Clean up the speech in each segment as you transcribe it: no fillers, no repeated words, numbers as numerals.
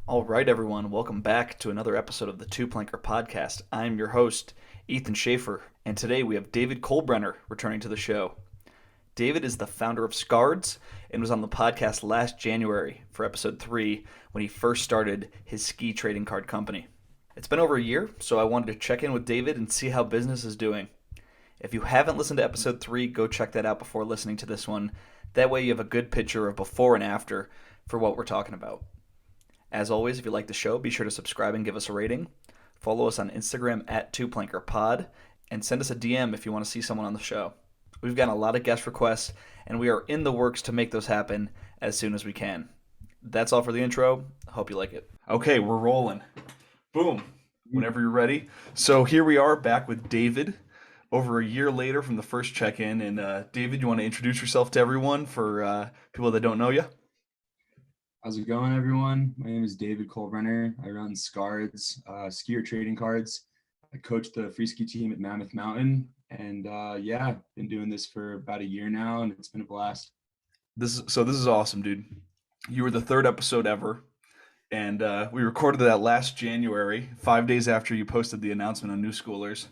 All right, everyone, welcome back to another episode of the Two Planker Podcast. I'm your host, Ethan Schaefer, and today we have David Kolbrener returning to the show. David is the founder of Skards and was on the podcast last January for episode 3 when he first started his ski trading card company. It's been over a year, so I wanted to check in with David and see how business is doing. If you haven't listened to episode 3, go check that out before listening to this one. That way, you have a good picture of before and after for what we're talking about. As always, if you like the show, be sure to subscribe and give us a rating. Follow us on Instagram at twoplankerpod, and send us a DM if you want to see someone on the show. We've gotten a lot of guest requests, and we are in the works to make those happen as soon as we can. That's all for the intro. Hope you like it. Okay, we're rolling. Boom. Whenever you're ready. So here we are back with David over a year later from the first check-in. And David, you want to introduce yourself to everyone for people that don't know you? How's it going, everyone? My name is David Kolbrener. I run Skards, skier trading cards. I coach the free ski team at Mammoth Mountain, and yeah, been doing this for about a year now, and it's been a blast. This is awesome, dude. You were the third episode ever, and we recorded that last January, 5 days after you posted the announcement on New Schoolers.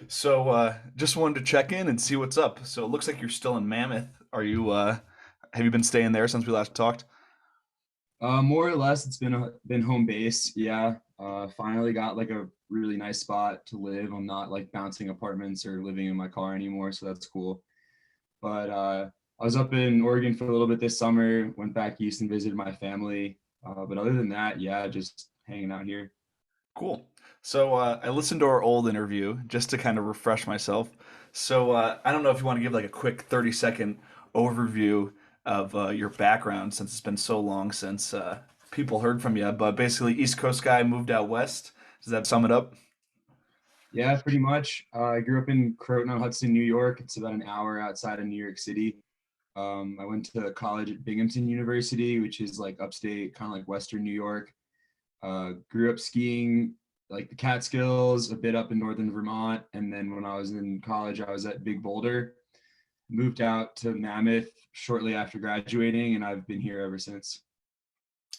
So just wanted to check in and see what's up. So it looks like you're still in Mammoth. Are you? Have you been staying there since we last talked? More or less, it's been home base. Yeah, finally got like a really nice spot to live. I'm not like bouncing apartments or living in my car anymore, so that's cool. But I was up in Oregon for a little bit this summer. Went back east and visited my family. But other than that, yeah, just hanging out here. Cool. So I listened to our old interview just to kind of refresh myself. So I don't know if you want to give like a quick 30-second overview of your background since it's been so long since people heard from you. But basically, East Coast guy moved out west. Does that sum it up? Yeah, pretty much. I grew up in Croton-on-Hudson, New York. It's about an hour outside of New York City. I went to college at Binghamton University, which is like upstate, kind of like Western New York. Grew up skiing like the Catskills, a bit up in northern Vermont. And then when I was in college, I was at Big Boulder. Moved out to Mammoth shortly after graduating, and I've been here ever since.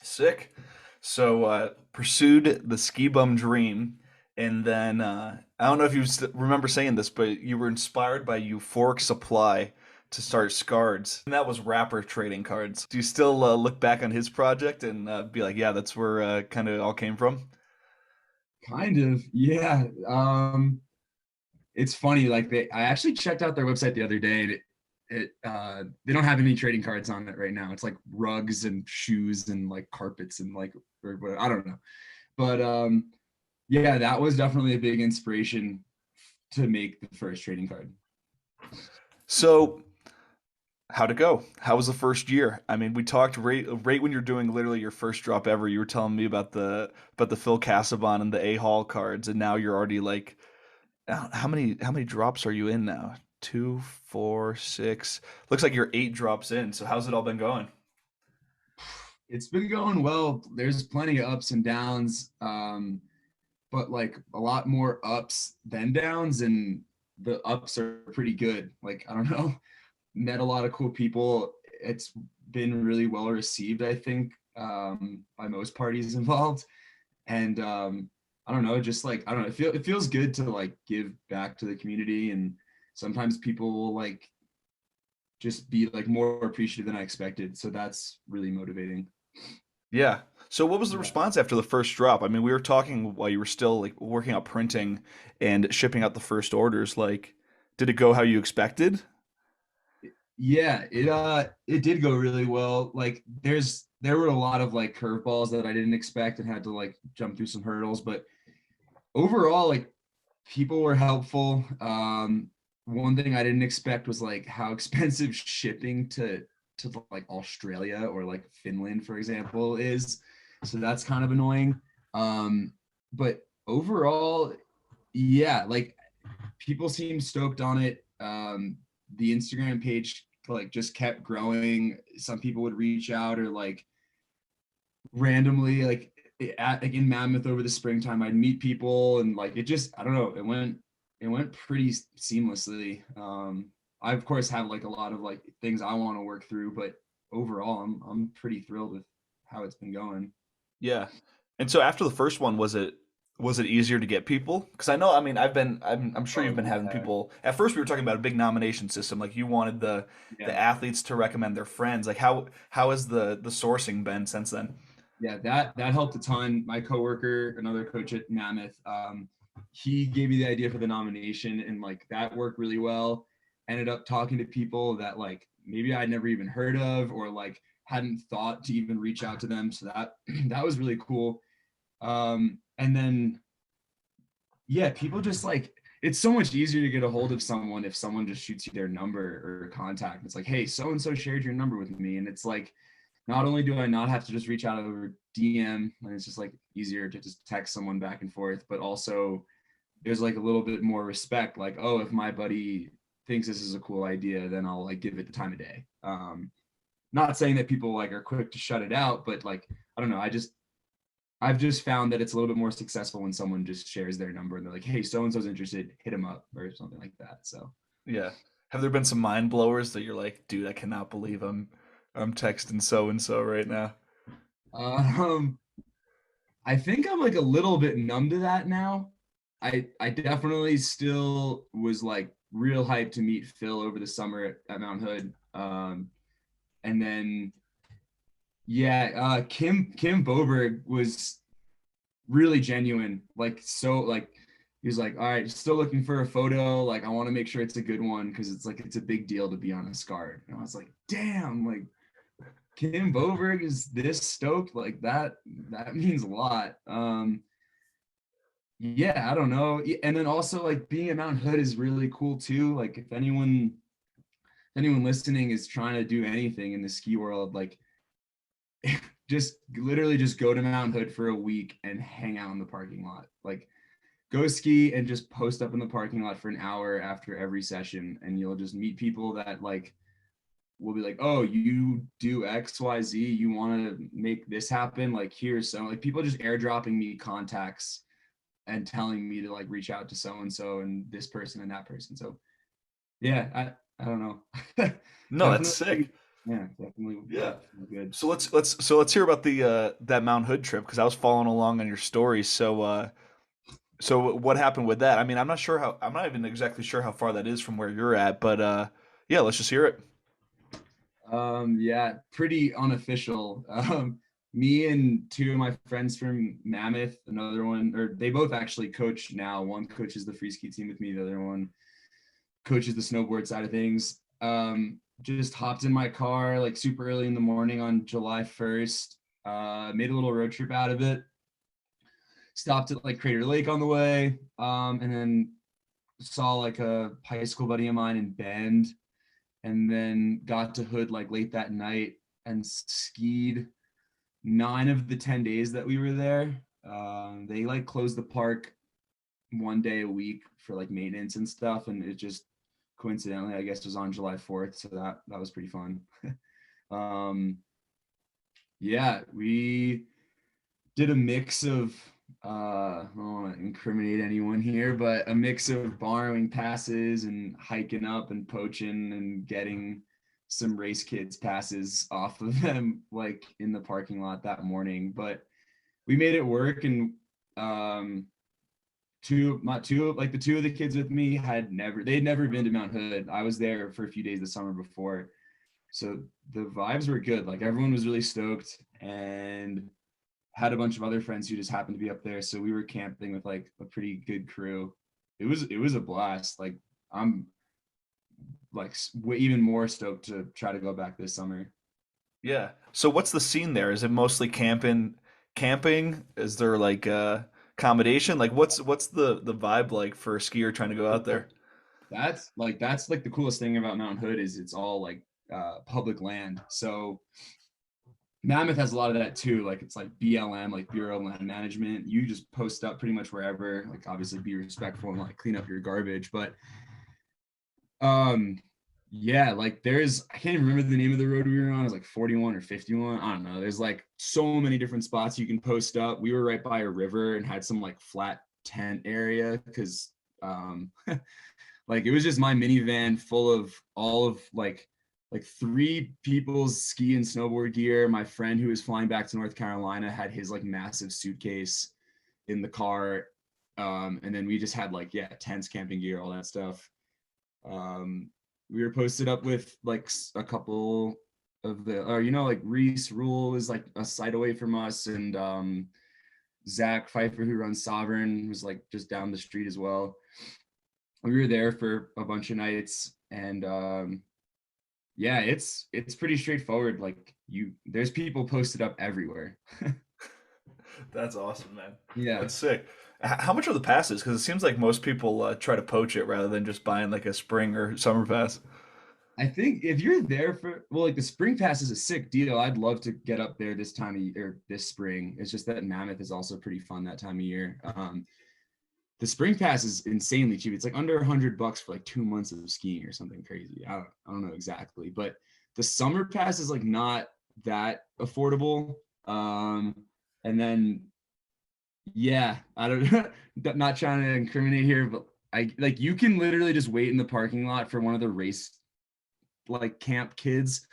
Sick. So pursued the ski bum dream, and then I don't know if you remember saying this, but you were inspired by Euphoric Supply to start Skards, and that was rapper trading cards. Do you still look back on his project and be like, yeah, that's where kind of all came from? Kind of, yeah. It's funny, like I actually checked out their website the other day, and they don't have any trading cards on it right now. It's like rugs and shoes and like carpets and like, or I don't know. But yeah, that was definitely a big inspiration to make the first trading card. So how'd it go? How was the first year? I mean, we talked right when you're doing literally your first drop ever. You were telling me about the Phil Casabon and the A Hall cards, and now you're already like, how many drops are you in now? Two, four, six. Looks like you're 8 drops in. So how's it all been going? It's been going well. There's plenty of ups and downs, but like a lot more ups than downs, and the ups are pretty good. Like I don't know, met a lot of cool people. It's been really well received, I think, by most parties involved. And I don't know, just like I don't know, it feels good to like give back to the community, and sometimes people will like just be like more appreciative than I expected. So that's really motivating. Yeah. So what was the Yeah. response after the first drop? I mean, we were talking while you were still like working out printing and shipping out the first orders. Like, did it go how you expected? Yeah, it did go really well. Like there were a lot of like curveballs that I didn't expect and had to like jump through some hurdles, but overall like people were helpful. One thing I didn't expect was like how expensive shipping to like Australia or like Finland, for example, is. So that's kind of annoying. But overall, yeah, like people seem stoked on it. The Instagram page like just kept growing. Some people would reach out or like randomly like in Mammoth over the springtime, I'd meet people and like it just I don't know, it went pretty seamlessly. I of course have like a lot of like things I want to work through, but overall I'm pretty thrilled with how it's been going. Yeah. And so after the first one, was it easier to get people? Because I know, I mean, I'm sure Oh you've been having yeah, people. At first, we were talking about a big nomination system. Like you wanted the yeah, athletes to recommend their friends. Like how has the sourcing been since then? yeah. That helped a ton. My coworker, another coach at Mammoth, he gave me the idea for the nomination, and like that worked really well. Ended up talking to people that like maybe I'd never even heard of, or like hadn't thought to even reach out to them. So that that was really cool. And then yeah, people just like it's so much easier to get a hold of someone if someone just shoots you their number or contact. It's like, hey, so and so shared your number with me, and it's like, not only do I not have to just reach out over DM, and it's just like easier to just text someone back and forth, but also there's like a little bit more respect. Like, oh, if my buddy thinks this is a cool idea, then I'll like give it the time of day. Not saying that people like are quick to shut it out, but like I don't know, I've just found that it's a little bit more successful when someone just shares their number and they're like, hey, so and so's interested, hit him up or something like that. So, Yeah. Have there been some mind blowers that you're like, dude, I cannot believe I'm texting so and so right now? um, I think I'm like a little bit numb to that now. I definitely still was like real hyped to meet Phil over the summer at Mount Hood. And then yeah, Kim Boberg was really genuine. Like so like he was like, all right, still looking for a photo. Like I want to make sure it's a good one because it's like it's a big deal to be on a Skard. And I was like, damn, like Kim Boberg is this stoked. Like that means a lot. Yeah, I don't know. And then also like being at Mount Hood is really cool too. Like if anyone listening is trying to do anything in the ski world, like just literally just go to Mount Hood for a week and hang out in the parking lot. Like go ski and just post up in the parking lot for an hour after every session, and you'll just meet people that like will be like, oh, you do XYZ, you want to make this happen, like here's so like people just airdropping me contacts and telling me to like reach out to so and so and this person and that person. So yeah, I don't know. No, that's Definitely, sick. yeah, definitely, Yeah. definitely good. So let's hear about the that Mount Hood trip because I was following along on your stories. So what happened with that? I mean, I'm not even exactly sure how far that is from where you're at, but yeah, let's just hear it. Yeah, pretty unofficial. Me and two of my friends from Mammoth, another one, or they both actually coach now. One coaches the free ski team with me, the other one coaches the snowboard side of things. Just hopped in my car like super early in the morning on July 1st. Made a little road trip out of it. Stopped at like Crater Lake on the way, and then saw like a high school buddy of mine in Bend, and then got to Hood like late that night and skied 9 of the 10 days that we were there. They like closed the park one day a week for like maintenance and stuff, and it just coincidentally, I guess, was on July 4th, so that was pretty fun. um, yeah, we did a mix of I don't want to incriminate anyone here, but a mix of borrowing passes and hiking up and poaching and getting some race kids passes off of them like in the parking lot that morning. But we made it work, and um two like the two of the kids with me they'd never been to Mount Hood. I was there for a few days the summer before. So the vibes were good. Like everyone was really stoked, and had a bunch of other friends who just happened to be up there. So we were camping with like a pretty good crew. It was a blast. Like I'm like even more stoked to try to go back this summer. Yeah. So what's the scene there? Is it mostly camping? Is there like accommodation? Like what's the vibe like for a skier trying to go out there? That's like the coolest thing about Mount Hood is it's all like public land. So Mammoth has a lot of that too. Like it's like BLM, like Bureau of Land Management. You just post up pretty much wherever. Like obviously be respectful and like clean up your garbage. But um yeah, like there's I can't even remember the name of the road we were on. It was like 41 or 51. I don't know. There's like so many different spots you can post up. We were right by a river and had some like flat tent area because like it was just my minivan full of all of like like 3 people's ski and snowboard gear. My friend who was flying back to North Carolina had his like massive suitcase in the car. And then we just had like, yeah, tents, camping gear, all that stuff. We were posted up with like a couple of the, or like Reese Rule is like a site away from us, and Zach Pfeiffer, who runs Sovereign, was like just down the street as well. We were there for a bunch of nights, and yeah, it's pretty straightforward. Like there's people posted up everywhere. That's awesome, man. Yeah. That's sick. How much are the passes? Because it seems like most people try to poach it rather than just buying like a spring or summer pass. I think if you're there for, well, like the spring pass is a sick deal. I'd love to get up there this time of year, this spring. It's just that Mammoth is also pretty fun that time of year. The spring pass is insanely cheap. It's like under $100 for like 2 months of skiing or something crazy. I don't know exactly, but the summer pass is like not that affordable. And then yeah, I don't not trying to incriminate here, but I like you can literally just wait in the parking lot for one of the race like camp kids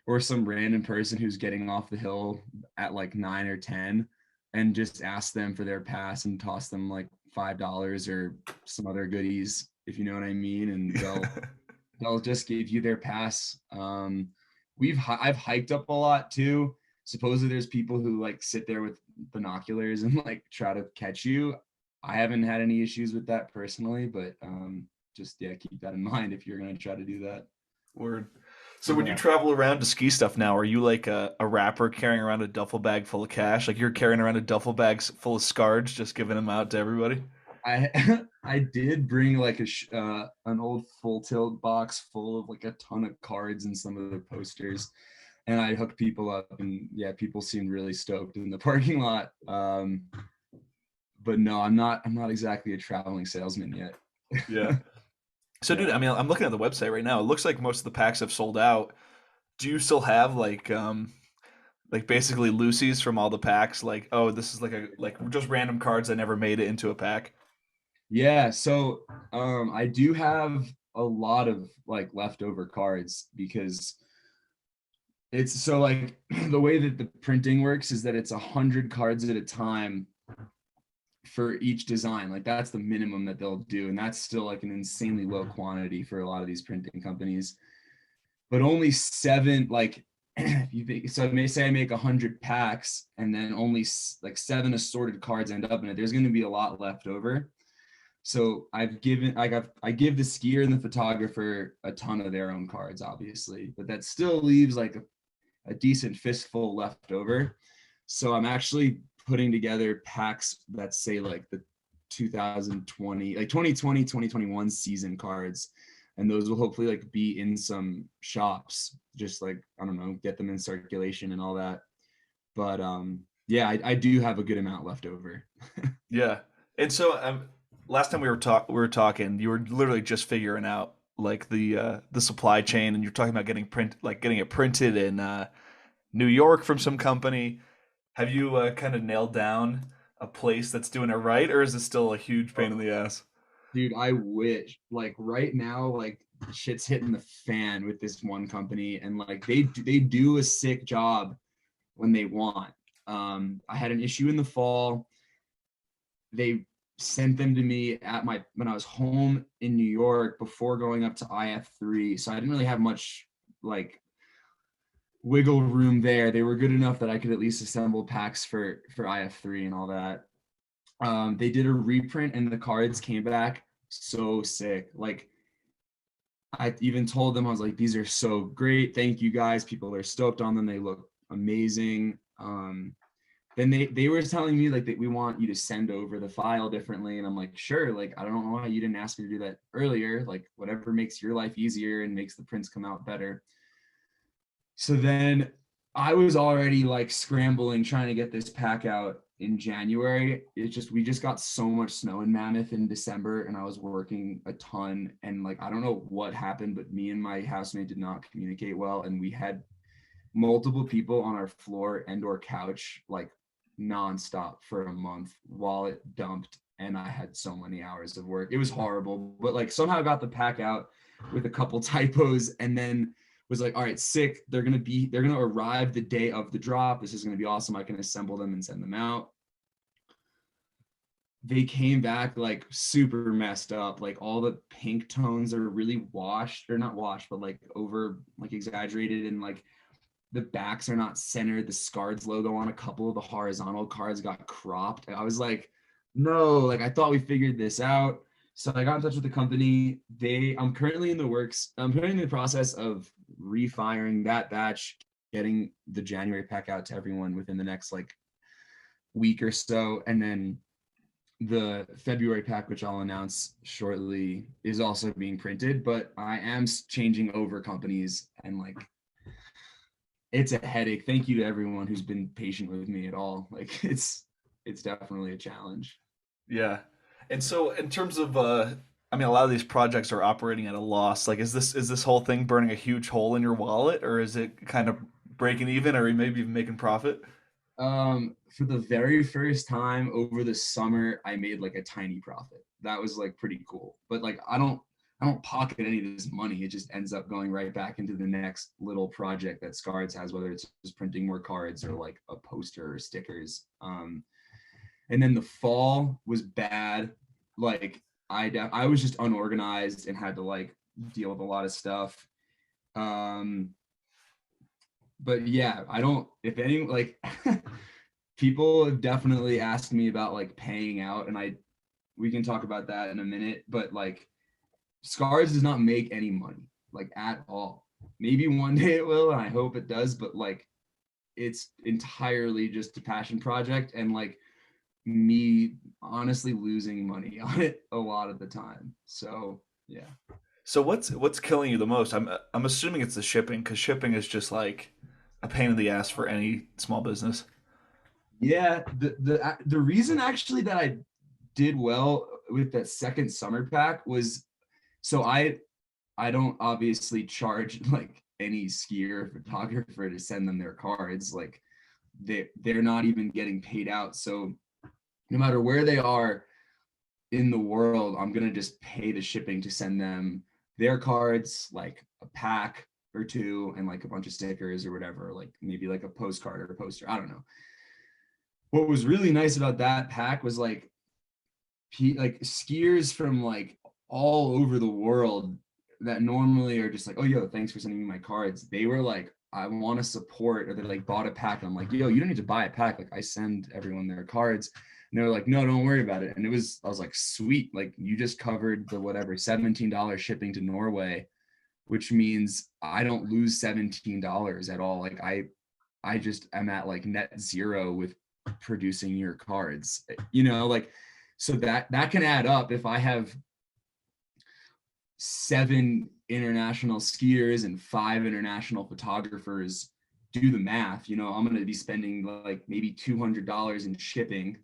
or some random person who's getting off the hill at like 9 or 10 and just ask them for their pass and toss them like $5 or some other goodies, if you know what I mean, and they'll just give you their pass. I've hiked up a lot too. Supposedly there's people who like sit there with binoculars and like try to catch you. I haven't had any issues with that personally, but just yeah, keep that in mind if you're gonna try to do that. Word. So when you Yeah. travel around to ski stuff now, are you like a rapper carrying around a duffel bag full of cash? Like you're carrying around a duffel bag full of Skards, just giving them out to everybody? I I did bring like an old full tilt box full of like a ton of cards and some of the posters, and I hooked people up, and yeah, people seemed really stoked in the parking lot. But no, I'm not exactly a traveling salesman yet. Yeah. So, dude, Yeah. I mean, I'm looking at the website right now. It looks like most of the packs have sold out. Do you still have like basically Lucy's from all the packs? Like, oh, this is like just random cards that never made it into a pack. Yeah, so I do have a lot of like leftover cards because it's so like the way that the printing works is that it's 100 cards at a time for each design. Like that's the minimum that they'll do, and that's still like an insanely low quantity for a lot of these printing companies. But only 7, like if you think, so I may say I make 100 packs, and then only like 7 assorted cards end up in it. There's going to be a lot left over. So I give the skier and the photographer a ton of their own cards, obviously, but that still leaves like a decent fistful left over. So I'm actually putting together packs that say like the 2020, like 2020, 2021 season cards. And those will hopefully like be in some shops, just like, I don't know, get them in circulation and all that. But yeah, I do have a good amount left over. Yeah. And so last time we were talking, you were literally just figuring out like the supply chain, and you're talking about getting it printed in New York from some company. Have you kind of nailed down a place that's doing it right, or is it still a huge pain in the ass? Dude, I wish. Like right now, like shit's hitting the fan with this one company, and like they do a sick job when they want. I had an issue in the fall. They sent them to me at my when I was home in New York before going up to IF3. So I didn't really have much like wiggle room there. They were good enough that I could at least assemble packs for IF3 and all that. They did a reprint and the cards came back so sick. Like I even told them, I was like, these are so great. Thank you guys. People are stoked on them. They look amazing. Then they were telling me like that we want you to send over the file differently. And I'm like, sure, like I don't know why you didn't ask me to do that earlier. Like whatever makes your life easier and makes the prints come out better. So then I was already like scrambling trying to get this pack out in January. We just got so much snow in Mammoth in December, and I was working a ton, and like I don't know what happened, but me and my housemate did not communicate well, and we had multiple people on our floor and or couch like nonstop for a month while it dumped, and I had so many hours of work. It was horrible, but like somehow I got the pack out with a couple typos, and then was like, all right, sick. They're gonna arrive the day of the drop. This is gonna be awesome. I can assemble them and send them out. They came back like super messed up. Like all the pink tones are really washed, or not washed, but like over like exaggerated, and like the backs are not centered. The Skards logo on a couple of the horizontal cards got cropped. I was like, no, like I thought we figured this out. So I got in touch with the company. I'm currently in the works. I'm currently in the process of refiring that batch, getting the January pack out to everyone within the next like week or so. And then the February pack, which I'll announce shortly, is also being printed. But I am changing over companies, and like it's a headache. Thank you to everyone who's been patient with me at all. Like it's definitely a challenge. Yeah. And so in terms of I mean a lot of these projects are operating at a loss. Like is this whole thing burning a huge hole in your wallet, or is it kind of breaking even, or maybe even making profit? For the very first time over the summer, I made like a tiny profit. That was like pretty cool. But like I don't pocket any of this money. It just ends up going right back into the next little project that Skards has, whether it's just printing more cards or like a poster or stickers. And then the fall was bad. Like I was just unorganized and had to like deal with a lot of stuff. Um, but yeah, I don't. If any like people have definitely asked me about like paying out, and we can talk about that in a minute. But like Skards does not make any money like at all. Maybe one day it will, and I hope it does. But like it's entirely just a passion project, and like me honestly losing money on it a lot of the time. So yeah. So what's killing you the most? I'm assuming it's the shipping, because shipping is just like a pain in the ass for any small business. Yeah, the reason actually that I did well with that second summer pack was so I don't obviously charge like any skier or photographer to send them their cards. Like they're not even getting paid out. So no matter where they are in the world, I'm gonna just pay the shipping to send them their cards, like a pack or two, and like a bunch of stickers or whatever, like maybe like a postcard or a poster. I don't know. What was really nice about that pack was like skiers from like all over the world that normally are just like, oh yo, thanks for sending me my cards. They were like, I want to support, or they like bought a pack. And I'm like, yo, you don't need to buy a pack. Like I send everyone their cards. And they were like, no, don't worry about it. And I was like, sweet, like you just covered the whatever $17 shipping to Norway, which means I don't lose $17 at all. Like I just am at like net zero with producing your cards, like so that can add up. If I have 7 international skiers and 5 international photographers, do the math, I'm going to be spending like maybe $200 in shipping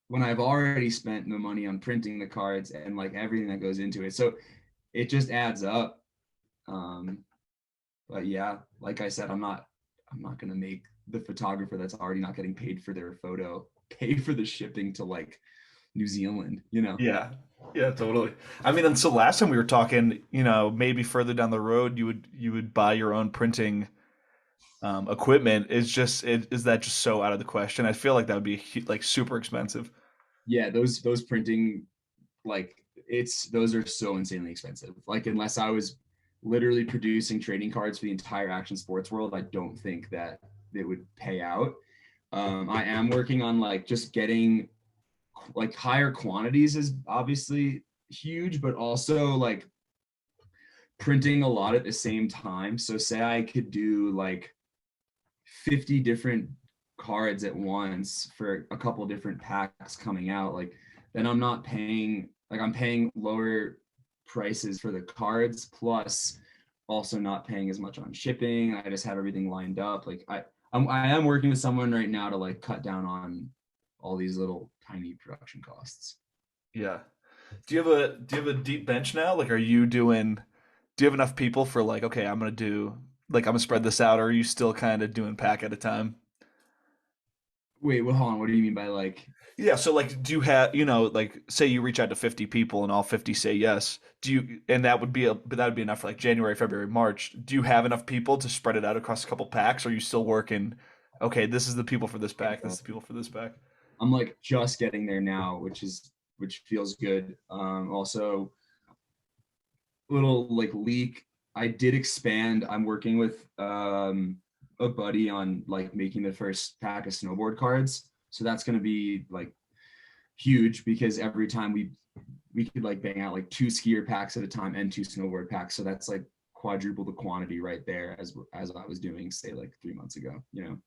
when I've already spent the money on printing the cards and like everything that goes into it. So it just adds up. um but yeah, like I said, I'm not going to make the photographer that's already not getting paid for their photo pay for the shipping to like New Zealand. Yeah. Yeah, totally. I mean, and so last time we were talking, maybe further down the road you would buy your own printing equipment. Is that just so out of the question? I feel like that would be like super expensive. Yeah, those printing, like those are so insanely expensive. Like unless I was literally producing trading cards for the entire action sports world, I don't think that it would pay out. I am working on like just getting like higher quantities is obviously huge, but also like printing a lot at the same time. So say I could do like 50 different cards at once for a couple different packs coming out, like then I'm paying lower prices for the cards, plus also not paying as much on shipping. I just have everything lined up. Like I am working with someone right now to like cut down on all these little tiny production costs. Yeah. Do you have a deep bench now? Like, do you have enough people for like, okay, I'm gonna spread this out, or are you still kind of doing pack at a time? Wait, well, hold on. What do you mean by like? Yeah, so like do you have, like say you reach out to 50 people and all 50 say yes. Do you and that would be enough for like January, February, March. Do you have enough people to spread it out across a couple packs or are you still working, okay, this is the people for this pack, this is the people for this pack? I'm like just getting there now, which feels good. Also, little like leak. I did expand. I'm working with a buddy on like making the first pack of snowboard cards. So that's gonna be like huge because every time we could like bang out like two skier packs at a time and two snowboard packs. So that's like quadruple the quantity right there as I was doing say like 3 months ago. You know.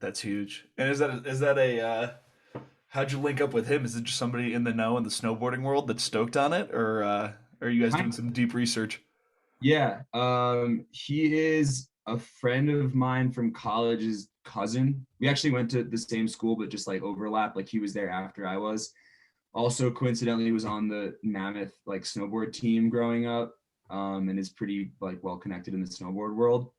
That's huge. And is that a how'd you link up with him? Is it just somebody in the know in the snowboarding world that's stoked on it or are you guys doing some deep research? Yeah, he is a friend of mine from college's cousin. We actually went to the same school, but just like overlap. Like he was there after I was. Also, coincidentally, was on the Mammoth like snowboard team growing up, and is pretty like well connected in the snowboard world.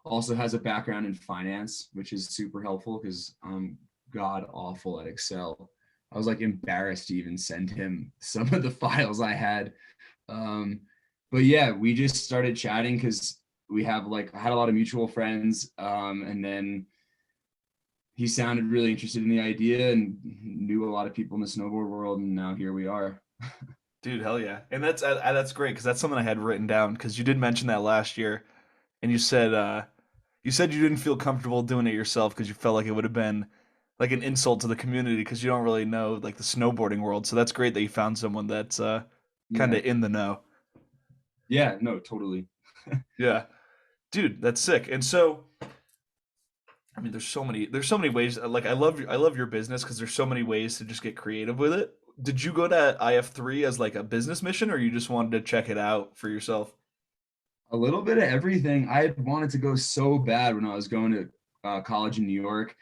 Also has a background in finance, which is super helpful because I'm god awful at Excel. I was like embarrassed to even send him some of the files I had. Um, but yeah, we just started chatting because we have like I had a lot of mutual friends, and then he sounded really interested in the idea and knew a lot of people in the snowboard world, and now here we are. Dude, hell yeah. And that's great because that's something I had written down because you did mention that last year and you said you didn't feel comfortable doing it yourself because you felt like it would have been like an insult to the community because you don't really know like the snowboarding world. So that's great that you found someone that's kind Yeah, of in the know. yeah, no, totally. Yeah. Dude, that's sick. And so I mean there's so many ways like I love your business because there's so many ways to just get creative with it. Did you go to IF3 as like a business mission or you just wanted to check it out for yourself? A little bit of everything. I had wanted to go so bad when I was going to college in New York.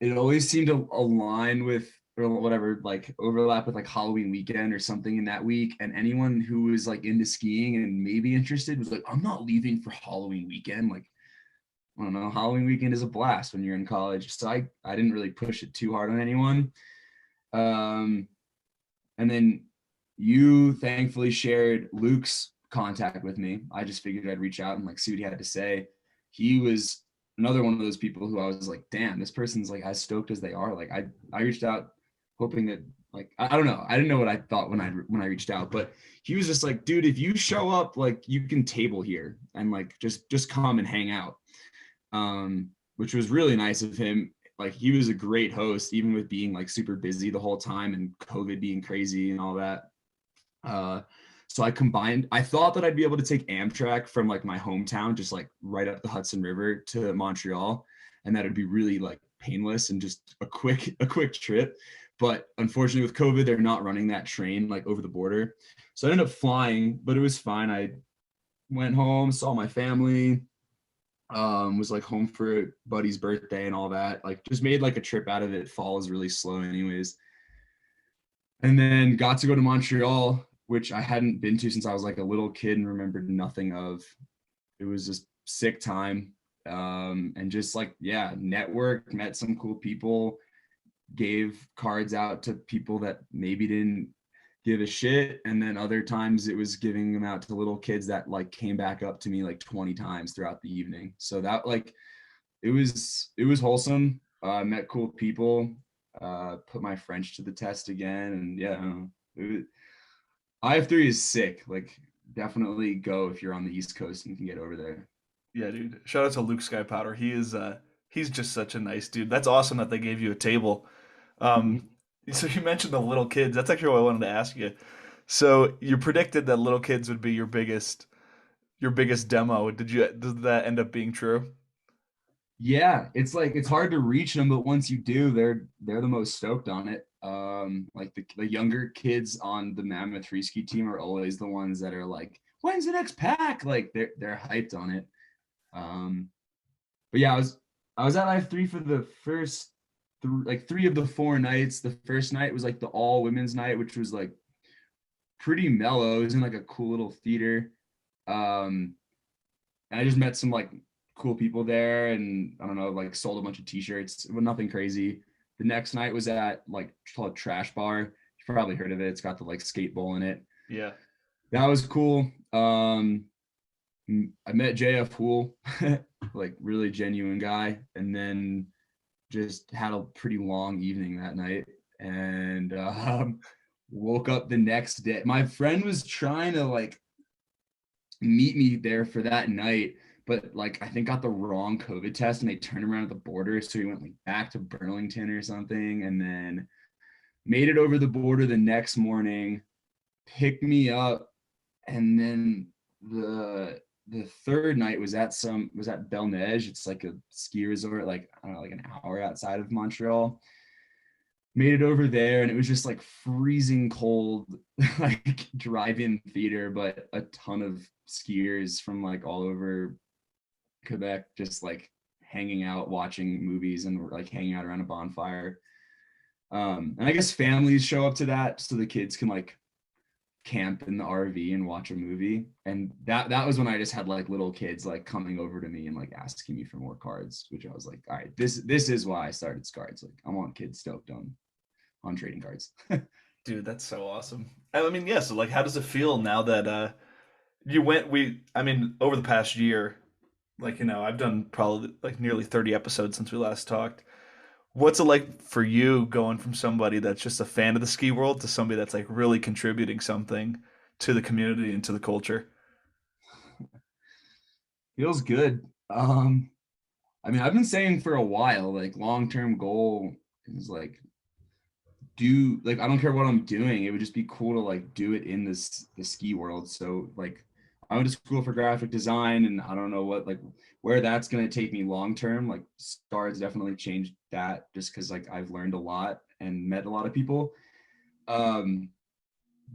It always seemed to align with or whatever, like overlap with like Halloween weekend or something in that week. And anyone who was like into skiing and maybe interested was like, I'm not leaving for Halloween weekend. Like, I don't know, Halloween weekend is a blast when you're in college. So I didn't really push it too hard on anyone. Um, and then you thankfully shared Luke's contact with me. I just figured I'd reach out and like see what he had to say. He was another one of those people who I was like, damn, this person's like as stoked as they are. Like I reached out hoping that like I don't know. I didn't know what I thought when I reached out, but he was just like, dude, if you show up, like you can table here and like just come and hang out. Which was really nice of him. Like he was a great host, even with being like super busy the whole time and COVID being crazy and all that. Uh, so I thought that I'd be able to take Amtrak from like my hometown, just like right up the Hudson River to Montreal, and that would be really like painless and just a quick trip. But unfortunately, with COVID, they're not running that train like over the border. So I ended up flying, but it was fine. I went home, saw my family, was like home for a buddy's birthday and all that. Like just made like a trip out of it. Fall is really slow, anyways. And then got to go to Montreal, which I hadn't been to since I was like a little kid and remembered nothing of. It was just sick time. And just like, yeah, network, met some cool people, gave cards out to people that maybe didn't give a shit. And then other times it was giving them out to little kids that like came back up to me like 20 times throughout the evening. So that like, it was wholesome. Met cool people, put my French to the test again. And yeah, IF3 is sick. Like, definitely go if you're on the East Coast and can get over there. Yeah, dude. Shout out to Luke Sky Powder. He's just such a nice dude. That's awesome that they gave you a table. Um, Mhm. so you mentioned the little kids. That's actually what I wanted to ask you. So you predicted that little kids would be your biggest demo. Did that end up being true? Yeah, it's like it's hard to reach them, but once you do, they're the most stoked on it. Like the younger kids on the Mammoth free ski team are always the ones that are like, "When's the next pack?" Like they're hyped on it. Um, but yeah, I was at Live 3 for the first like 3 of the 4 nights. The first night was like the all women's night, which was like pretty mellow. It was in like a cool little theater. And I just met some like cool people there, and I don't know, like sold a bunch of t-shirts, but nothing crazy. The next night was at like called Trash Bar. You've probably heard of it. It's got the like skate bowl in it. Yeah. That was cool. I met JF Poole, like really genuine guy, and then just had a pretty long evening that night, and woke up the next day. My friend was trying to like meet me there for that night, but like I think got the wrong COVID test and they turned him around at the border. So he went like back to Burlington or something, and then made it over the border the next morning, picked me up, and then the third night was at Belle Neige. It's like a ski resort, like I don't know, like an hour outside of Montreal. Made it over there and it was just like freezing cold, like drive-in theater, but a ton of skiers from like all over Quebec just like hanging out, watching movies and like hanging out around a bonfire. And I guess families show up to that so the kids can like camp in the RV and watch a movie. And that was when I just had like little kids like coming over to me and like asking me for more cards, which I was like, all right, this is why I started Skards. Like I want kids stoked on trading cards. Dude, that's so awesome. I mean, yeah, so like how does it feel now that you went I mean, over the past year, like, I've done probably like nearly 30 episodes since we last talked. What's it like for you going from somebody that's just a fan of the ski world to somebody that's like really contributing something to the community and to the culture? Feels good. I mean, I've been saying for a while, like long-term goal is like do like I don't care what I'm doing. It would just be cool to like do it in the ski world. So like I went to school for graphic design and I don't know what like where that's gonna take me long term. Like Skards definitely changed that just because like I've learned a lot and met a lot of people. Um,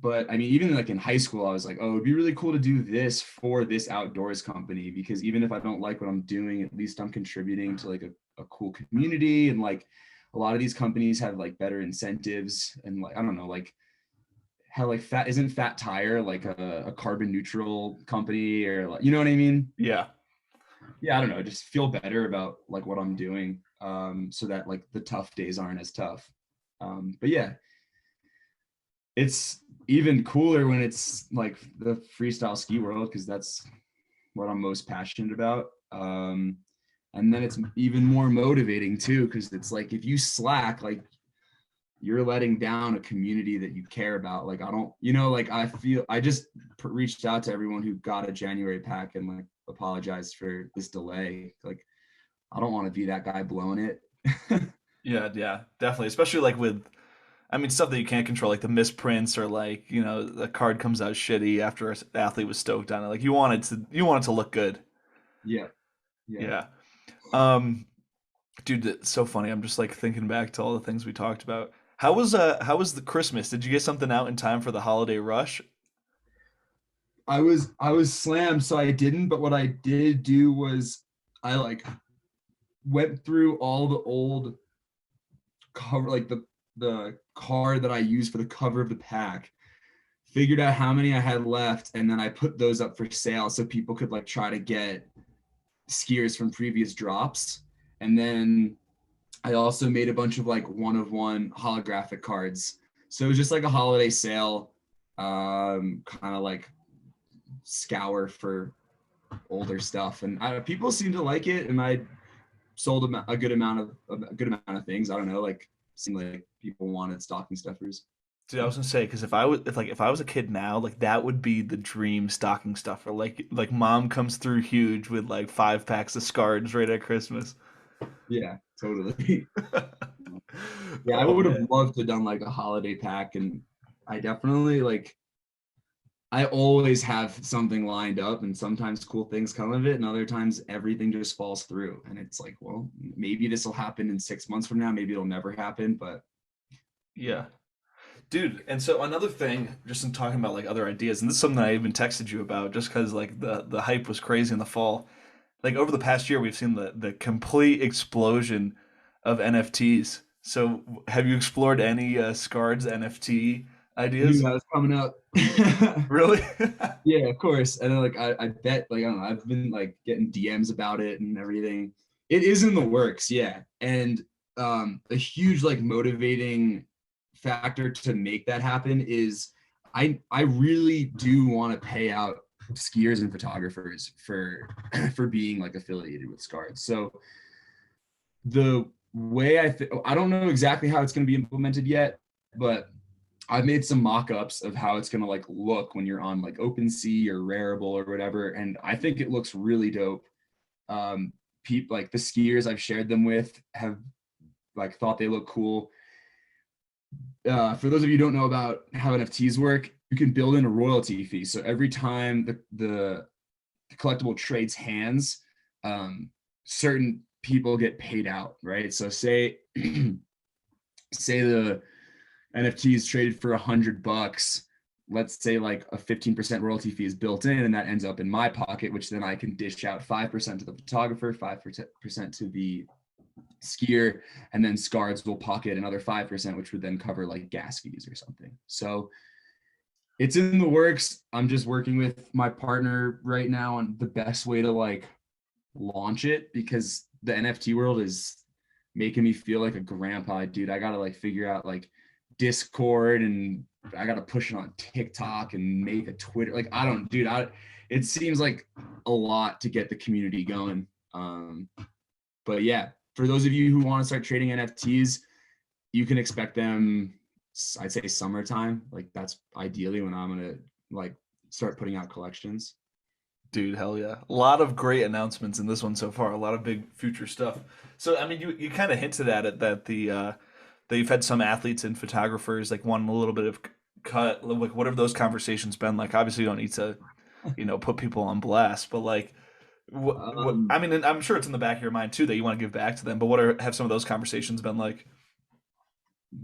but I mean, even like in high school, I was like, oh, it'd be really cool to do this for this outdoors company because even if I don't like what I'm doing, at least I'm contributing to like a cool community. And like a lot of these companies have like better incentives and like, I don't know, like how like Fat Tire like a carbon neutral company or like, you know what I mean? Yeah. Yeah, I don't know, just feel better about like what I'm doing so that like the tough days aren't as tough. But yeah, it's even cooler when it's like the freestyle ski world because that's what I'm most passionate about. And then it's even more motivating too because it's like if you slack, like you're letting down a community that you care about. Like I don't, like I feel I just reached out to everyone who got a January pack and like apologized for this delay. Like I don't want to be that guy blowing it. Yeah, yeah, definitely. Especially like with, I mean, stuff that you can't control, like the misprints or like, the card comes out shitty after an athlete was stoked on it. Like you want it to look good. Yeah, yeah. Yeah. Dude, it's so funny. I'm just like thinking back to all the things we talked about. How was the Christmas? Did you get something out in time for the holiday rush? I was slammed, so I didn't. But what I did do was I like went through all the old cover, like the card that I used for the cover of the pack, figured out how many I had left, and then I put those up for sale so people could like try to get skiers from previous drops. And then I also made a bunch of like one of one holographic cards. So it was just like a holiday sale, kind of like scour for older stuff, and people seem to like it. And I sold a good amount of things. I don't know, like seemed like people wanted stocking stuffers. Dude, I was gonna say because if I was a kid now, like that would be the dream stocking stuffer. Like mom comes through huge with like 5 packs of Skards right at Christmas. Yeah, totally. Yeah, I Oh would have man. loved to have done like a holiday pack, and I definitely like I always have something lined up, and sometimes cool things come of it, and other times everything just falls through. And it's like, well, maybe this will happen in 6 months from now, maybe it'll never happen, but yeah. Yeah. Dude, and so another thing, just in talking about like other ideas, and this is something that I even texted you about, just because like the hype was crazy in the fall. Like over the past year, we've seen the complete explosion of NFTs. So have you explored any Skards NFT knew ideas? that was coming up. Really? Yeah, of course. And then like I bet like I don't know, I've been like getting DMs about it and everything. It is in the works, yeah. And a huge like motivating factor to make that happen is I really do want to pay out skiers and photographers for for being like affiliated with Skards. So the way I don't know exactly how it's going to be implemented yet, but I've made some mock-ups of how it's gonna like look when you're on like OpenSea or Rarible or whatever, and I think it looks really dope. People like the skiers I've shared them with have like thought they look cool. For those of you who don't know about how NFTs work, you can build in a royalty fee. So every time the collectible trades hands, certain people get paid out, right? So say say the NFT is traded for $100. Let's say like a 15% royalty fee is built in, and that ends up in my pocket, which then I can dish out 5% to the photographer, 5% to the skier, and then Skards will pocket another 5%, which would then cover like gas fees or something. So it's in the works. I'm just working with my partner right now on the best way to like launch it, because the NFT world is making me feel like a grandpa, dude. I gotta like figure out like Discord, and I gotta push it on TikTok and make a Twitter. Like I don't, dude. It seems like a lot to get the community going. But yeah, for those of you who want to start trading NFTs, you can expect them. I'd say summertime. Like that's ideally when I'm gonna like start putting out collections. Dude, hell yeah. A lot of great announcements in this one so far, a lot of big future stuff. So, I mean, you kind of hinted at it that that you've had some athletes and photographers like want a little bit of cut. Like, what have those conversations been like? Obviously, you don't need to, put people on blast, but like, what I Um, mean, and I'm sure it's in the back of your mind too that you want to give back to them. But have some of those conversations been like?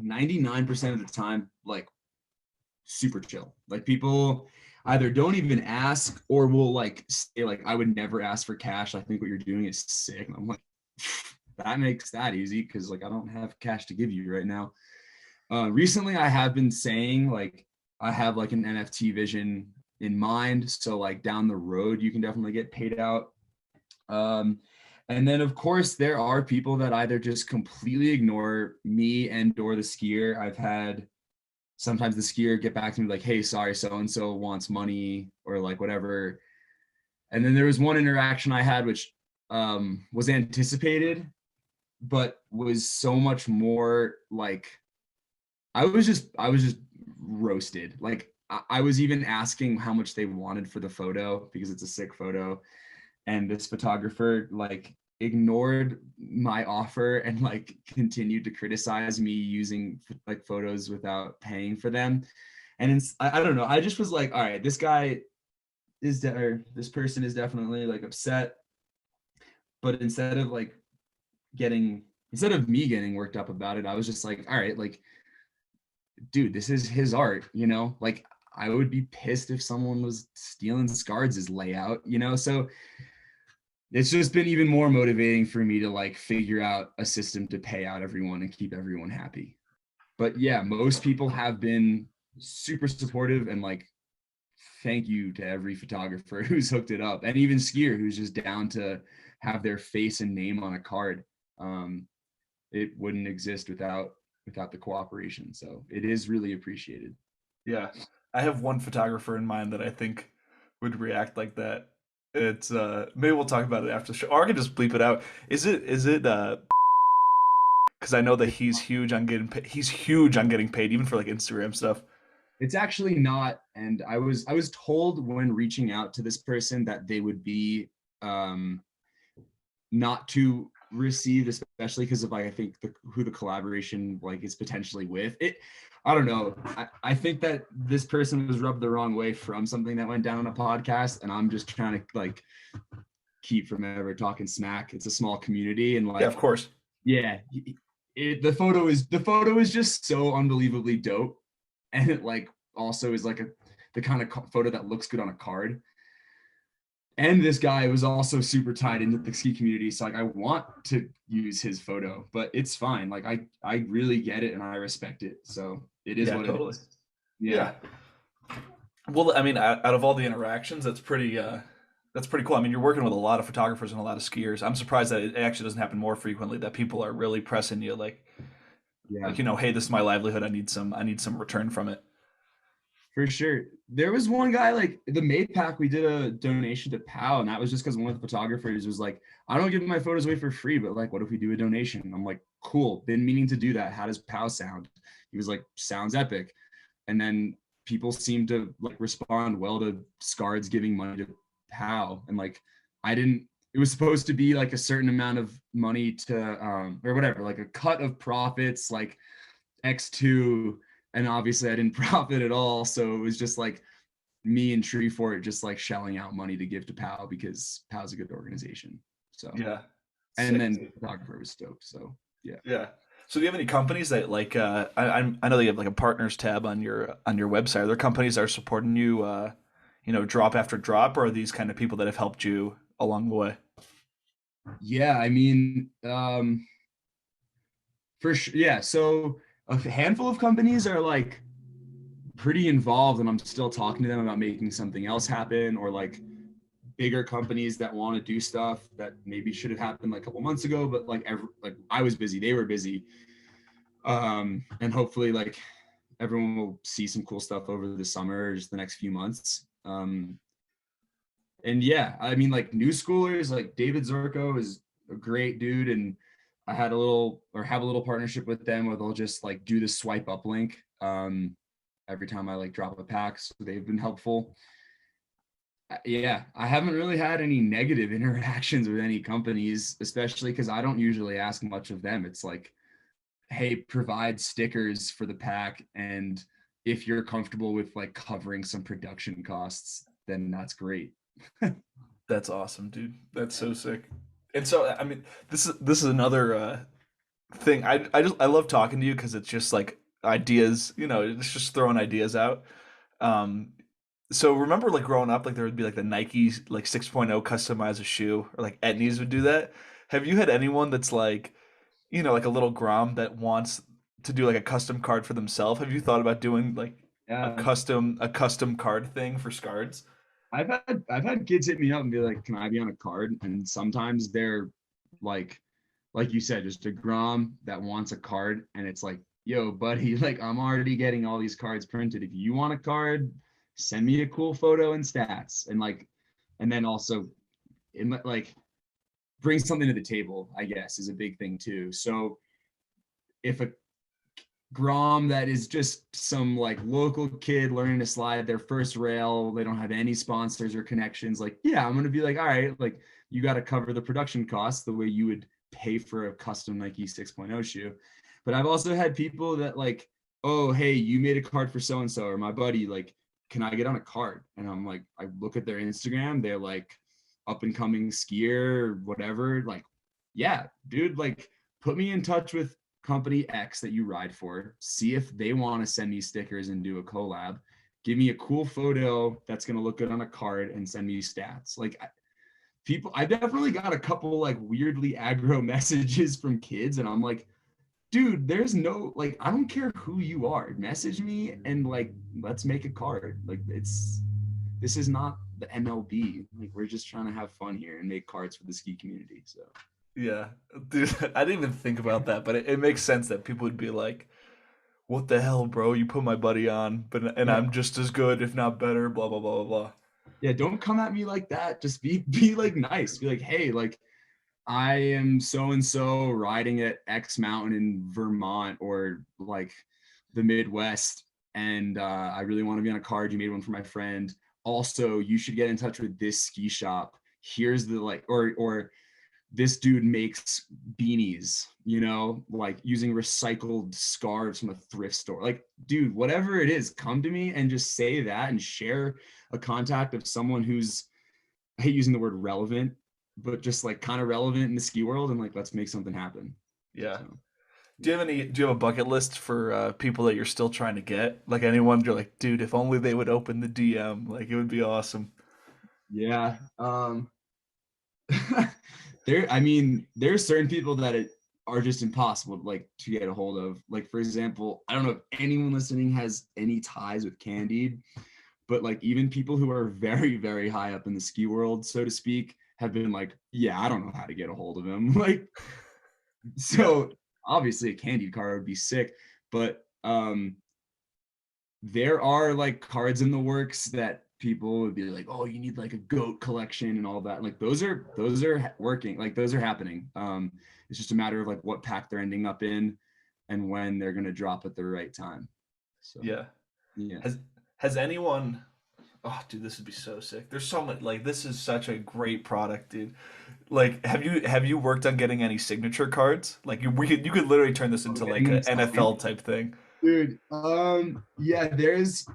99% of the time, like super chill. Like people either don't even ask or will like say like I would never ask for cash. I think what you're doing is sick. And I'm like, that makes that easy because like I don't have cash to give you right now. Recently I have been saying like I have like an NFT vision in mind. So like down the road you can definitely get paid out. Um, and then of course there are people that either just completely ignore me and or the skier. I've had sometimes the skier get back to me like, hey, sorry, so and so wants money or like whatever. And then there was one interaction I had which was anticipated, but was so much more like I was just roasted. Like I was even asking how much they wanted for the photo because it's a sick photo, and this photographer like ignored my offer and like continued to criticize me using like photos without paying for them. And I don't know, I just was like, all right, this guy or this person is definitely like upset, but instead of me getting worked up about it, I was just like, all right, like dude, this is his art, like I would be pissed if someone was stealing Skards' layout, so it's just been even more motivating for me to like figure out a system to pay out everyone and keep everyone happy. But yeah, most people have been super supportive and like thank you to every photographer who's hooked it up, and even skier who's just down to have their face and name on a card. It wouldn't exist without the cooperation, so it is really appreciated. Yeah. I have one photographer in mind that I think would react like that. It's maybe we'll talk about it after the show. Or I can just bleep it out. Is it because I know that he's huge on getting paid even for like Instagram stuff. It's actually not, and I was told when reaching out to this person that they would be um not to receive, especially because of like I think who the collaboration like is potentially with it. I don't know. I think that this person was rubbed the wrong way from something that went down on a podcast, and I'm just trying to like keep from ever talking smack. It's a small community, and Yeah, of like course. yeah, the photo is just so unbelievably dope, and it like also is like the kind of photo that looks good on a card. And this guy was also super tied into the ski community, so like I want to use his photo, but it's fine. Like I really get it and I respect it, so it is Yeah, what it totally. is. Yeah. Yeah. Well, I mean, out of all the interactions, that's pretty cool. I mean, you're working with a lot of photographers and a lot of skiers. I'm surprised that it actually doesn't happen more frequently. That people are really pressing you, Yeah. hey, this is my livelihood. I need some return from it. For sure. There was one guy like the Mate Pack, we did a donation to POW, and that was just because one of the photographers was like, I don't give my photos away for free, but like, what if we do a donation? And I'm like, cool, been meaning to do that. How does POW sound? He was like, sounds epic. And then people seemed to like respond well to Skards giving money to POW. And like, I didn't, it was supposed to be like a certain amount of money to, or whatever, like a cut of profits, like X2, and obviously I didn't profit at all. So it was just like me and Treefort just like shelling out money to give to POW because POW's a good organization. So, Yeah. and Sick. then the photographer was stoked. So yeah. Yeah. So do you have any companies that I know that you have like a partners tab on your website. Are there companies that are supporting you drop after drop, or are these kind of people that have helped you along the way? Yeah. I mean, for sure. Yeah. So a handful of companies are like pretty involved and I'm still talking to them about making something else happen, or like bigger companies that want to do stuff that maybe should have happened like a couple months ago, but like I was busy, they were busy. And hopefully like everyone will see some cool stuff over the summer or just the next few months. And yeah, I mean like new schoolers, like David Zorko is a great dude, and I had a little or have a little partnership with them where they'll just like do the swipe up link every time I like drop a pack. So they've been helpful. Yeah, I haven't really had any negative interactions with any companies, especially because I don't usually ask much of them. It's like, hey, provide stickers for the pack, and if you're comfortable with like covering some production costs, then that's great. That's awesome, dude. That's so sick. And so, I mean, this is another thing. I love talking to you because it's just like ideas. It's just throwing ideas out. Um, so remember, like growing up, like there would be like the Nike like 6.0 customize a shoe, or like Etnies would do that. Have you had anyone that's like, like a little Grom that wants to do like a custom card for themselves? Have you thought about doing like Yeah, a custom card thing for Skards? I've had kids hit me up and be like, "Can I be on a card?" And sometimes they're like, like you said, just a Grom that wants a card, and it's like, "Yo, buddy, like I'm already getting all these cards printed. If you want a card, send me a cool photo and stats." And like, and then also, like bring something to the table, I guess, is a big thing too. So if a Grom that is just some like local kid learning to slide their first rail, they don't have any sponsors or connections, like, yeah, I'm gonna be like, all right, like you got to cover the production costs the way you would pay for a custom Nike 6.0 shoe. But I've also had people that like, oh, hey, you made a card for so and so, or my buddy, like, can I get on a card? And I'm like, I look at their Instagram, they're like up and coming skier or whatever, like, yeah, dude, like put me in touch with company X that you ride for, see if they want to send me stickers and do a collab. Give me a cool photo that's going to look good on a card and send me stats. Like people, I definitely got a couple like weirdly aggro messages from kids, and I'm like, dude, there's no like, I don't care who you are. Message me and like, let's make a card. Like this is not the MLB. Like we're just trying to have fun here and make cards for the ski community. So Yeah, dude, I didn't even think about that, but it makes sense that people would be like, "What the hell, bro? You put my buddy on, and yeah, I'm just as good, if not better." Blah blah blah blah blah. yeah, don't come at me like that. Just be like nice. Be like, hey, like I am so and so riding at X mountain in Vermont or like the Midwest, and I really want to be on a card. You made one for my friend. Also, you should get in touch with this ski shop. Here's the like, or this dude makes beanies, like using recycled scarves from a thrift store. Like, dude, whatever it is, come to me and just say that and share a contact of someone who's, I hate using the word relevant, but just like kind of relevant in the ski world, and like let's make something happen. Yeah. So Do you have a bucket list for people that you're still trying to get? Like anyone, you're like, dude, if only they would open the DM, like it would be awesome. yeah, there, I mean, there's certain people that are just impossible like to get a hold of. Like for example, I don't know if anyone listening has any ties with Candied, but like even people who are very, very high up in the ski world, so to speak, have been like, yeah, I don't know how to get a hold of him. Like, Yeah. so obviously a Candied card would be sick, but there are like cards in the works that people would be like, oh, you need like a goat collection and all that. Like those are working, like those are happening. It's just a matter of like what pack they're ending up in and when they're gonna drop at the right time. So Yeah. yeah. Has anyone Oh, dude, this would be so sick. There's so much like this is such a great product, dude. Like, have you worked on getting any signature cards? Like, you could literally turn this Oh, into getting like them a signed. NFL type thing. Dude, yeah, there's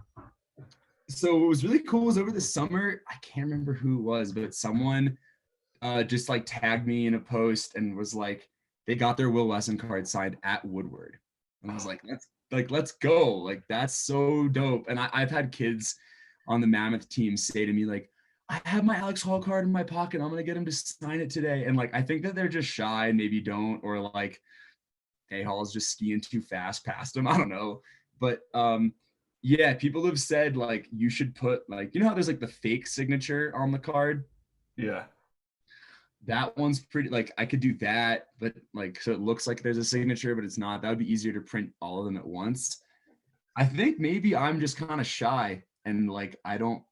so what was really cool was over the summer, I can't remember who it was, but someone just like tagged me in a post and was like, they got their Will Wesson card signed at Woodward. And I was let's go. Like, that's so dope. And I've had kids on the Mammoth team say to me, like, I have my Alex Hall card in my pocket. I'm gonna get him to sign it today. And like, I think that they're just shy, maybe don't, or like, hey, Hall's just skiing too fast past him. I don't know. But yeah, people have said like you should put like, you know how there's like the fake signature on the card? Yeah. That one's pretty, like I could do that, but like so it looks like there's a signature, but it's not. That would be easier to print all of them at once. I think maybe I'm just kind of shy and like I don't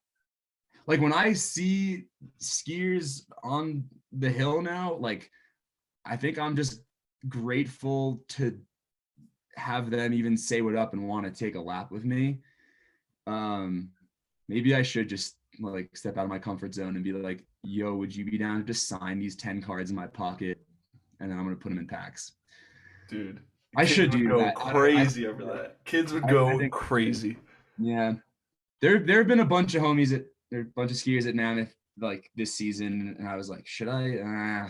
like when I see skiers on the hill now, like I think I'm just grateful to have them even say what up and want to take a lap with me. Um, maybe I should just like step out of my comfort zone and be like, yo, would you be down to just sign these 10 cards in my pocket? And then I'm going to put them in packs. Dude, I kids should would do go that. I crazy over that. Kids would I go think, crazy. yeah, there have been a bunch of homies there, a bunch of skiers at Mammoth like this season. And I was like, should I,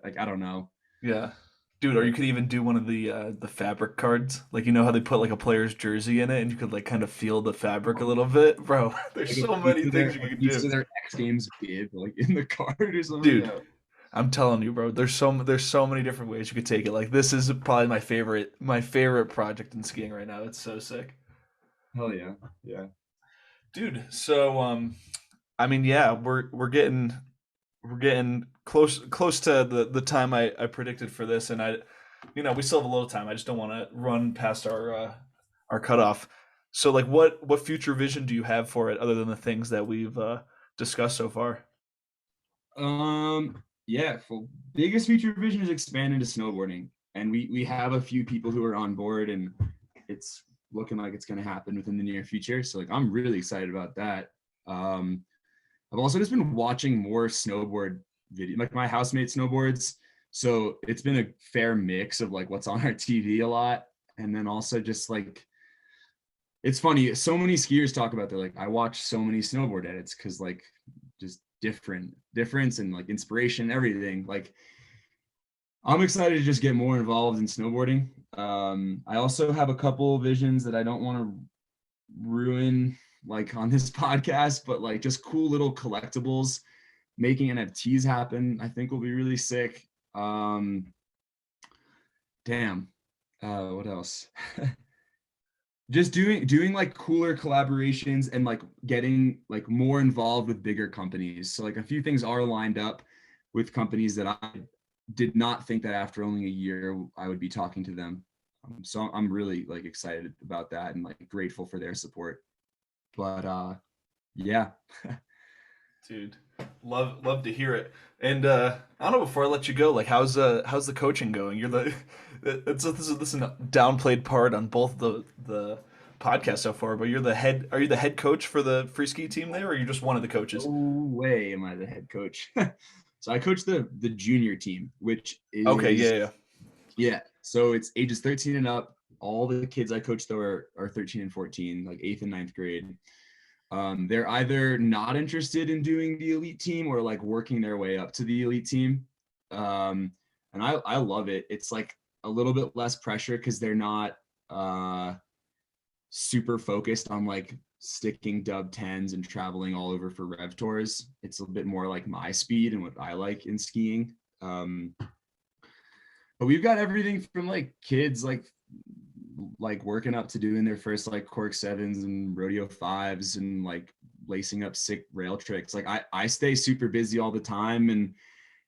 like, I don't know. Yeah. Dude, or you But could even do one of the fabric cards. Like, you know how they put like a player's jersey in it and you could like kind of feel the fabric a little bit? Bro, there's so many things you a could piece do. of their X Games bib like in the card or something. Dude, Yeah. I'm telling you, bro. There's so many different ways you could take it. Like this is probably my favorite project in skiing right now. It's so sick, Hell yeah. Yeah. dude. So I mean, yeah, we're getting close to the time I predicted for this, and we still have a little time. I just don't want to run past our cutoff. So like, what future vision do you have for it other than the things that we've discussed so far? Yeah, for biggest future vision is expand into snowboarding. And we have a few people who are on board and it's looking like it's gonna happen within the near future. So like I'm really excited about that. Um I've also just been watching more snowboard video, like my housemate snowboards. So it's been a fair mix of like what's on our TV a lot. And then also just like it's funny, so many skiers talk about they're like, I watch so many snowboard edits because like just difference and like inspiration, everything. Like I'm excited to just get more involved in snowboarding. I also have a couple visions that I don't want to ruin like on this podcast, but like just cool little collectibles, making NFTs happen, I think will be really sick. Damn. What else? Just doing like cooler collaborations and like getting like more involved with bigger companies. So like a few things are lined up with companies that I did not think that after only a year I would be talking to them. So I'm really like excited about that and like grateful for their support. But yeah. Dude, love to hear it. And I don't know. Before I let you go, like how's the coaching going? You're the this is a downplayed part on both the podcasts so far, but you're the head. Are you the head coach for the free ski team there, or are you just one of the coaches? No way am I the head coach. So I coach the junior team, which Okay, yeah, is yeah. yeah. So it's ages 13 and up. All the kids I coach though are 13 and 14, like eighth and ninth grade. They're either not interested in doing the elite team or like working their way up to the elite team. And I love it. It's like a little bit less pressure because they're not super focused on like sticking dub tens and traveling all over for rev tours. It's a bit more like my speed and what I like in skiing. But we've got everything from like kids like working up to doing their first like cork sevens and rodeo fives and like lacing up sick rail tricks. Like I stay super busy all the time, and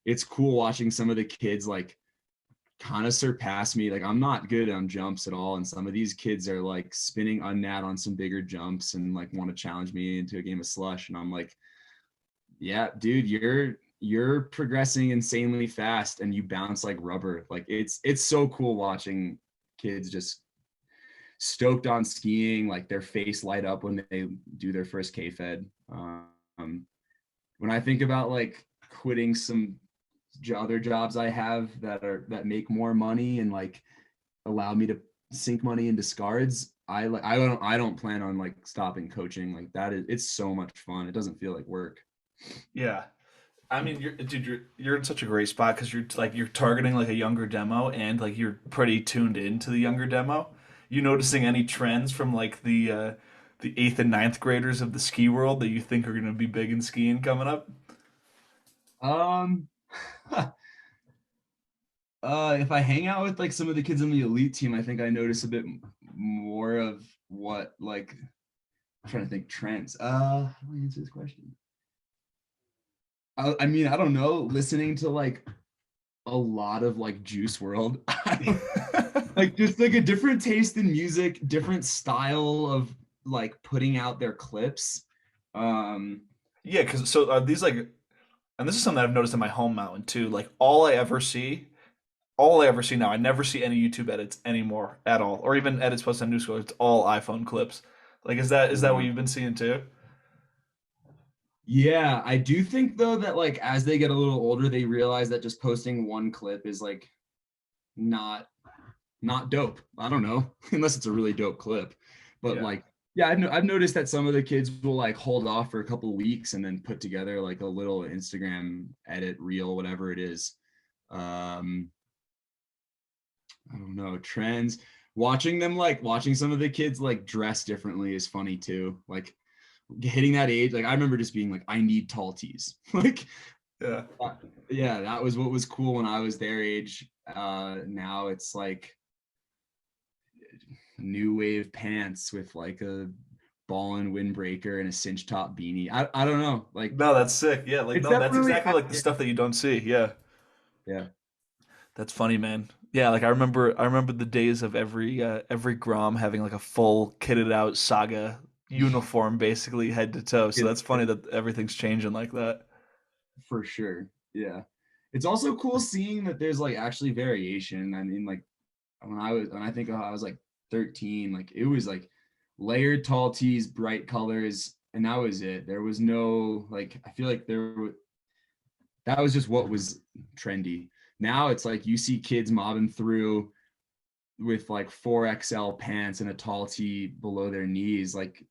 it's cool watching some of the kids like kind of surpass me. Like I'm not good on jumps at all, and some of these kids are like spinning unnat on some bigger jumps and like want to challenge me into a game of slush, and I'm like, yeah, dude, you're progressing insanely fast and you bounce like rubber. Like it's so cool watching kids just stoked on skiing, like their face light up when they do their first K-Fed. When I think about like quitting some other jobs I have that make more money and like allow me to sink money into Skards, I don't plan on like stopping coaching. Like that is, it's so much fun. It doesn't feel like work. Yeah. I mean, you're in such a great spot because you're targeting like a younger demo and like you're pretty tuned into the younger demo. You noticing any trends from like the eighth and ninth graders of the ski world that you think are going to be big in skiing coming up? Um, if I hang out with like some of the kids on the elite team, I think I notice a bit more of what like I'm trying to think trends. How do I answer this question? I mean, I don't know. Listening to like a lot of like Juice World, like just like a different taste in music, different style of like putting out their clips. Um, Yeah, because so are these like, and this is something I've noticed in my home mountain too. Like all I ever see now, I never see any YouTube edits anymore at all, or even edits posted on New School. It's all iPhone clips. Like, is that what you've been seeing too? yeah, I do think though that like as they get a little older, they realize that just posting one clip is like not not dope. I don't know, unless it's a really dope clip. But Yeah. like, yeah, I've noticed that some of the kids will like hold off for a couple of weeks and then put together like a little Instagram edit reel, whatever it is. Um, I don't know, trends. Watching some of the kids like dress differently is funny too. Like hitting that age, like I remember just being like, I need tall tees. Like, Yeah. yeah, that was what was cool when I was their age. Now it's like new wave pants with like a ball and windbreaker and a cinch top beanie. I don't know. Like No, that's sick. Yeah, like it's no, that's definitely exactly like the stuff that you don't see. Yeah. yeah. That's funny, man. Yeah, like I remember the days of every Grom having like a full kitted out Saga uniform basically head to toe. So that's funny that everything's changing like that. For sure. Yeah. It's also cool seeing that there's like actually variation. I mean, like when I think of how I was like 13, like it was like layered tall tees, bright colors, and that was it. There was no like I feel like that was just what was trendy. Now it's like you see kids mobbing through with like 4XL pants and a tall tee below their knees, like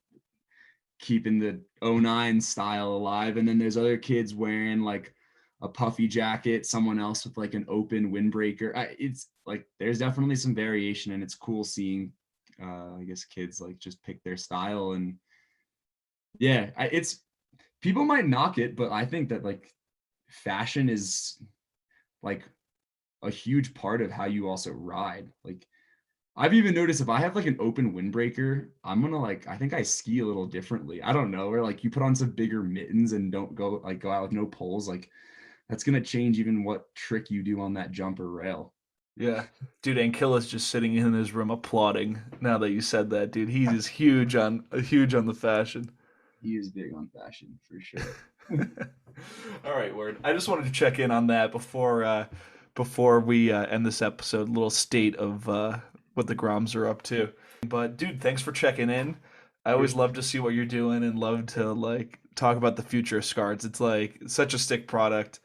keeping the '09 style alive. And then there's other kids wearing like a puffy jacket, someone else with like an open windbreaker. It's like there's definitely some variation, and it's cool seeing, I guess, kids like just pick their style. And yeah, it's people might knock it, but I think that like fashion is like a huge part of how you also ride. Like I've even noticed if I have like an open windbreaker, I'm gonna like I think I ski a little differently. I don't know, or like you put on some bigger mittens and don't go out with no poles, like that's gonna change even what trick you do on that jump or rail. Yeah. Dude, Ankilla's just sitting in his room applauding now that you said that, dude. He is huge on the fashion. He is big on fashion for sure. All right, word. I just wanted to check in on that before we end this episode. A little state of what the Groms are up to. But dude, thanks for checking in. I For always sure. love to see what you're doing and love to like talk about the future of Skards. It's like such a sick product.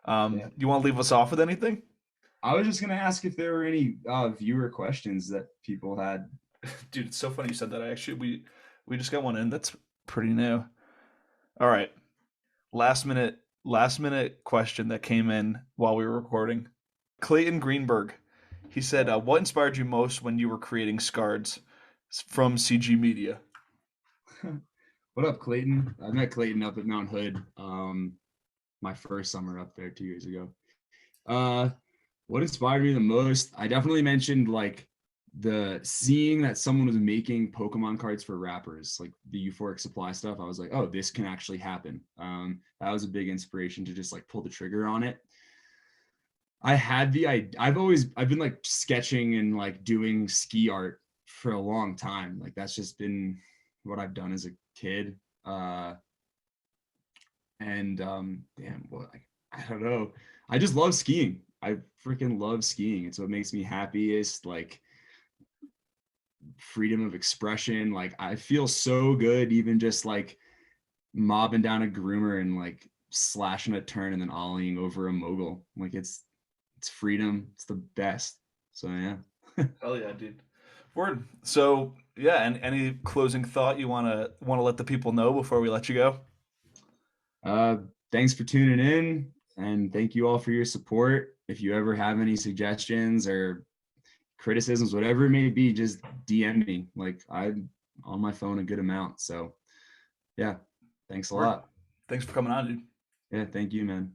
Yeah. You want to leave us off with anything? I was just gonna ask if there were any viewer questions that people had. Dude, it's so funny you said that. We just got one in that's pretty new. All right. Last minute question that came in while we were recording. Clayton Greenberg. He said, "What inspired you most when you were creating Skards from CG Media?" What up, Clayton? I met Clayton up at Mount Hood my first summer up there 2 years ago. Uh What inspired me the most? I definitely mentioned like the seeing that someone was making Pokemon cards for rappers, like the euphoric supply stuff. I was like, oh, this can actually happen. That was a big inspiration to just like pull the trigger on it. I've been like sketching and like doing ski art for a long time. Like that's just been what I've done as a kid. And damn, what I don't know. I just love skiing. I freaking love skiing. It's what makes me happiest. Like freedom of expression. Like I feel so good, even just like mobbing down a groomer and like slashing a turn and then ollieing over a mogul. Like it's freedom. It's the best. So yeah. Hell yeah, dude. Word. So yeah, and any closing thought you wanna let the people know before we let you go? Uh, Thanks for tuning in, and thank you all for your support. If you ever have any suggestions or criticisms, whatever it may be, just DM me. Like I'm on my phone a good amount. So yeah, thanks a Word. lot. Thanks for coming on, dude. Yeah, thank you, man.